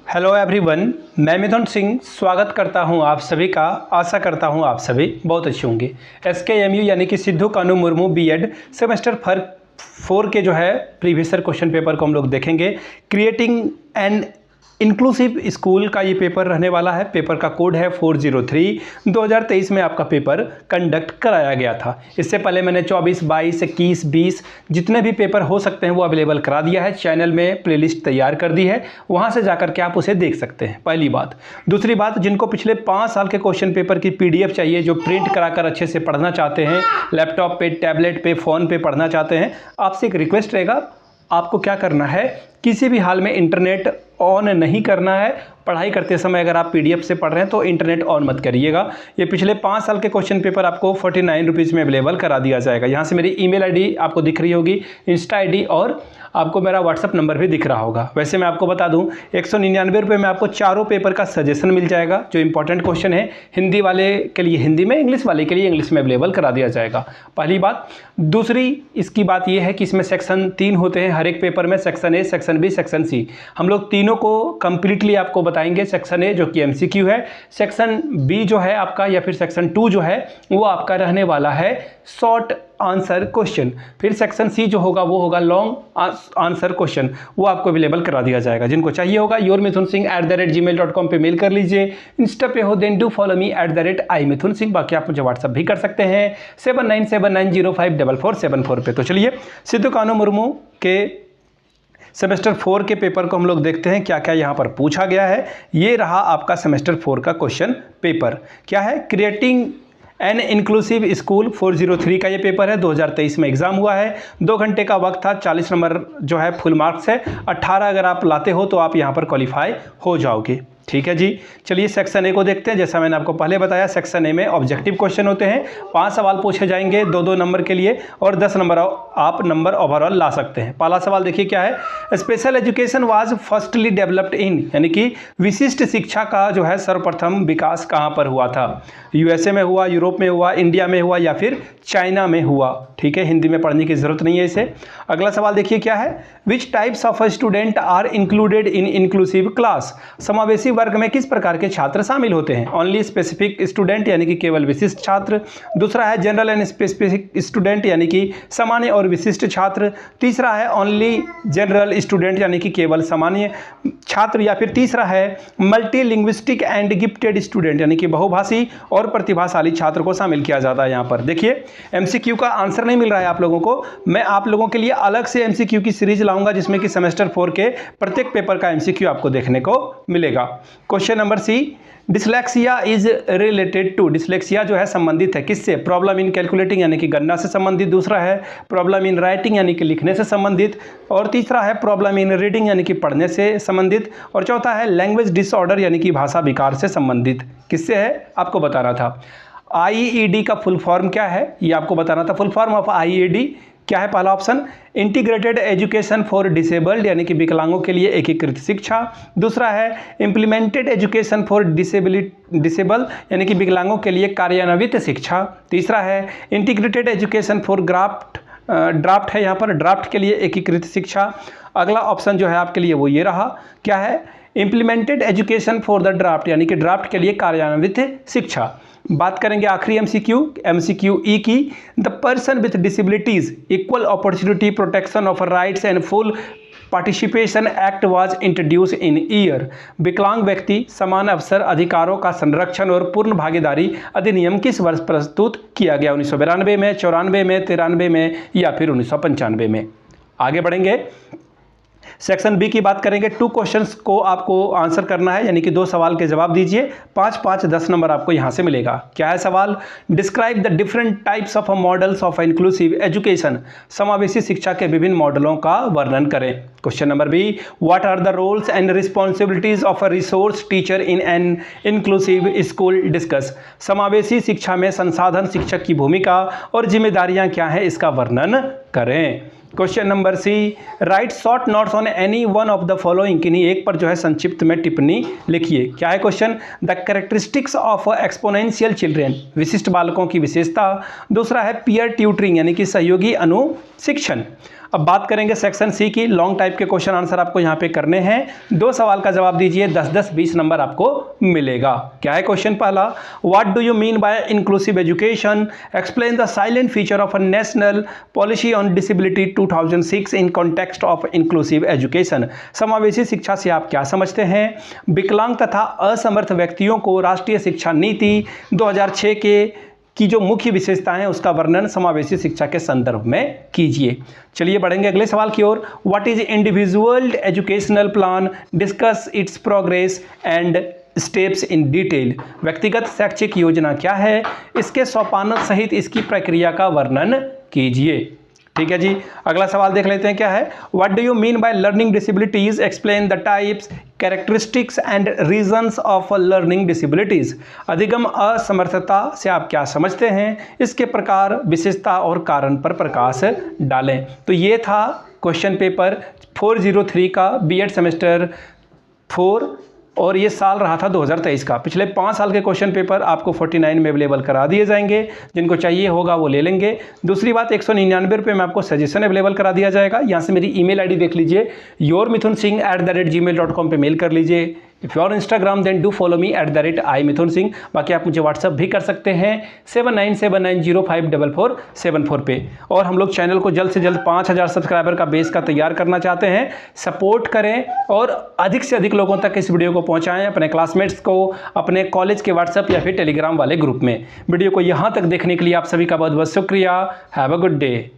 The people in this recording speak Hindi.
हेलो एवरीवन, मैं मिथुन सिंह स्वागत करता हूं आप सभी का। आशा करता हूं आप सभी बहुत अच्छे होंगे। SKMU यानी कि सिद्धू कानू मुर्मू बीएड सेमेस्टर 4 के जो है प्रीवियस ईयर क्वेश्चन पेपर को हम लोग देखेंगे। क्रिएटिंग एन इंक्लूसिव स्कूल का ये पेपर रहने वाला है। पेपर का कोड है 403। 2023 में आपका पेपर कंडक्ट कराया गया था। इससे पहले मैंने 24, 22, 21, 20 जितने भी पेपर हो सकते हैं वो अवेलेबल करा दिया है। चैनल में प्लेलिस्ट तैयार कर दी है, वहाँ से जाकर के आप उसे देख सकते हैं। पहली बात। दूसरी बात, जिनको पिछले 5 साल के क्वेश्चन पेपर की PDF चाहिए, जो प्रिंट कराकर अच्छे से पढ़ना चाहते हैं, लैपटॉप पे, टैबलेट पे, फ़ोन पे पढ़ना चाहते हैं, आपसे एक रिक्वेस्ट रहेगा, आपको क्या करना है, किसी भी हाल में इंटरनेट ऑन नहीं करना है। पढ़ाई करते समय अगर आप PDF से पढ़ रहे हैं तो इंटरनेट ऑन मत करिएगा। ये पिछले 5 साल के क्वेश्चन पेपर आपको 49 रुपीज़ में अवेलेबल करा दिया जाएगा। यहाँ से मेरी ईमेल ID आपको दिख रही होगी, इंस्टा ID, और आपको मेरा WhatsApp नंबर भी दिख रहा होगा। वैसे मैं आपको बता दूं, 199 रुपये में आपको चारों पेपर का सजेशन मिल जाएगा। जो इंपॉर्टेंट क्वेश्चन है, हिंदी वाले के लिए हिंदी में, इंग्लिश वाले के लिए इंग्लिश में अवेलेबल करा दिया जाएगा। पहली बात। दूसरी इसकी बात यह है कि इसमें सेक्शन 3 होते हैं हर एक पेपर में, section A, section B, section C। हम लोग तीनों को कंप्लीटली आपको बताएंगे। सेक्शन A जो कि MCQ है, सेक्शन B जो है आपका, या फिर सेक्शन 2 जो है वो आपका रहने वाला है शॉर्ट आंसर क्वेश्चन। फिर सेक्शन C जो होगा वो होगा लॉन्ग आंसर क्वेश्चन, वो आपको अवेलेबल करा दिया जाएगा। जिनको चाहिए होगा yourmithunsingh@gmail.com पे मेल कर लीजिए। इंस्टा पे हो then do follow me @imithunsingh। बाकी आप मुझे व्हाट्सअप भी कर सकते हैं 7979054474 पे। तो चलिए सिद्धू कानू मुर्मू के सेमेस्टर 4 के पेपर को हम लोग देखते हैं, क्या क्या यहाँ पर पूछा गया है। ये रहा आपका सेमेस्टर 4 का क्वेश्चन पेपर। क्या है? क्रिएटिंग एन इंक्लूसिव स्कूल 403 का ये पेपर है। 2023 में एग्जाम हुआ है। 2 घंटे का वक्त था। 40 नंबर जो है फुल मार्क्स है। 18 अगर आप लाते हो तो आप यहाँ पर क्वालिफाई हो जाओगे। ठीक है जी। चलिए सेक्शन A को देखते हैं। जैसा मैंने आपको पहले बताया, सेक्शन A में ऑब्जेक्टिव क्वेश्चन होते हैं। 5 सवाल पूछे जाएंगे 2-2 नंबर के लिए, और 10 नंबर आप नंबर ओवरऑल ला सकते हैं। पहला सवाल देखिए क्या है। Special education was firstly developed in, यानी कि विशिष्ट शिक्षा का जो है सर्वप्रथम विकास कहाँ पर हुआ था? USA में हुआ, यूरोप में हुआ, इंडिया में हुआ, या फिर चाइना में हुआ? ठीक है, हिंदी में पढ़ने की जरूरत नहीं है इसे। अगला सवाल देखिए क्या है। Which types of student are included in inclusive class? समावेशी वर्ग में किस प्रकार के छात्र शामिल होते हैं? ओनली स्पेसिफिक स्टूडेंट, यानी कि केवल विशिष्ट छात्र। दूसरा है जनरल एंड स्पेसिफिक स्टूडेंट, यानी कि सामान्य और विशिष्ट छात्र। तीसरा है ओनली जनरल स्टूडेंट, यानी कि केवल सामान्य छात्र। या फिर तीसरा है multi linguistic and gifted student, यानी कि बहुभाषी और प्रतिभाशाली छात्र को शामिल किया जाता है। यहाँ पर देखिए MCQ का आंसर नहीं मिल रहा है आप लोगों को। मैं आप लोगों के लिए अलग से MCQ की सीरीज लाऊंगा, जिसमें कि सेमेस्टर 4 के प्रत्येक पेपर का MCQ आपको देखने को मिलेगा। Question number C। Dyslexia is related to, dyslexia जो है संबंधित है किससे? प्रॉब्लम इन कैलकुलेटिंग, यानी कि गणना से संबंधित। दूसरा है प्रॉब्लम इन राइटिंग, यानी कि लिखने से संबंधित। और तीसरा है प्रॉब्लम इन रीडिंग, यानी कि पढ़ने से संबंधित। और चौथा है लैंग्वेज डिसऑर्डर, यानी कि भाषा विकार से संबंधित। किससे है आपको बताना था। IED का फुल फॉर्म क्या है ये आपको बताना था। फुल फॉर्म ऑफ IED क्या है? पहला option integrated education for disabled, यानी कि विकलांगों के लिए एकीकृत शिक्षा। दूसरा है इम्प्लीमेंटेड एजुकेशन फॉर डिसेबल, यानी कि विकलांगों के लिए कार्यान्वित शिक्षा। तीसरा है इंटीग्रेटेड एजुकेशन फॉर ड्राफ्ट है यहाँ पर, ड्राफ्ट के लिए एकीकृत शिक्षा। अगला ऑप्शन जो है आपके लिए वो ये रहा, क्या है? Implemented education for the draft, यानी कि ड्राफ्ट के लिए कार्यान्वित शिक्षा। बात करेंगे आखिरी MCQ E की। The person with disabilities equal opportunity protection of rights and full participation act was introduce in year. विकलांग व्यक्ति समान अवसर अधिकारों का संरक्षण और पूर्ण भागीदारी अधिनियम किस वर्ष प्रस्तुत किया गया? 1992 में, 94 में, 93 में, या फिर 1995 में? आगे बढ़ेंगे। सेक्शन B की बात करेंगे। 2 क्वेश्चंस को आपको आंसर करना है, यानी कि 2 सवाल के जवाब दीजिए। 5-5 10 नंबर आपको यहां से मिलेगा। क्या है सवाल? Describe the different types of models of inclusive education, समावेशी शिक्षा के विभिन्न मॉडलों का वर्णन करें। Question number B। What are the roles and responsibilities of a resource teacher in an inclusive school? Discuss. समावेशी शिक्षा में संसाधन शिक्षक की भूमिका और जिम्मेदारियां क्या है, इसका वर्णन करें। Question number C। Right short notes on any one of the following, किन्हीं एक पर जो है संक्षिप्त में टिप्पणी लिखिए। क्या है question? The characteristics of exponential children, विशिष्ट बालकों की विशेषता। दूसरा है पीयर ट्यूटरिंग, यानी कि सहयोगी अनुशिक्षण। अब बात करेंगे सेक्शन सी की। लॉन्ग टाइप के क्वेश्चन आंसर आपको यहाँ पे करने हैं। 2 सवाल का जवाब दीजिए, 10-10 20 नंबर आपको मिलेगा। क्या है क्वेश्चन पहला? What do you mean by inclusive education? Explain the silent feature of a national policy on disability 2006 in context of inclusive education. समावेशी शिक्षा से आप क्या समझते हैं? विकलांग तथा असमर्थ व्यक्तियों को राष्ट्रीय शिक्षा नीति 2006 की जो मुख्य विशेषताएं हैं उसका वर्णन समावेशी शिक्षा के संदर्भ में कीजिए। चलिए बढ़ेंगे अगले सवाल की ओर। What is individual educational plan? Discuss its progress and steps in detail. व्यक्तिगत शैक्षिक योजना क्या है? इसके सोपानों सहित इसकी प्रक्रिया का वर्णन कीजिए। ठीक है जी। अगला सवाल देख लेते हैं, क्या है? What do you mean by learning disabilities? Explain the types, characteristics and reasons of learning disabilities. अधिगम असमर्थता से आप क्या समझते हैं? इसके प्रकार, विशेषता और कारण पर प्रकाश डालें। तो ये था क्वेश्चन पेपर 403 का बीएड सेमेस्टर 4 और ये साल रहा था 2023 का। पिछले 5 साल के क्वेश्चन पेपर आपको 49 में अवेलेबल करा दिए जाएंगे। जिनको चाहिए होगा वो ले लेंगे। दूसरी बात, 199 रुपये में आपको सजेशन अवेलेबल करा दिया जाएगा। यहाँ से मेरी ईमेल आईडी देख लीजिए, yourmithunsingh@gmail.com पे मेल कर लीजिए। If you are Instagram then do follow me @iMithunSingh। बाकी आप मुझे व्हाट्सअप भी कर सकते हैं 7979054474 पे। और हम लोग चैनल को जल्द से जल्द 5000 सब्सक्राइबर का बेस का तैयार करना चाहते हैं। सपोर्ट करें और अधिक से अधिक लोगों तक इस वीडियो को पहुंचाएं, अपने क्लासमेट्स को, अपने कॉलेज के व्हाट्सएप या फिर टेलीग्राम वाले ग्रुप में। वीडियो को यहाँ तक देखने के लिए आप सभी का बहुत बहुत शुक्रिया। Have a good day.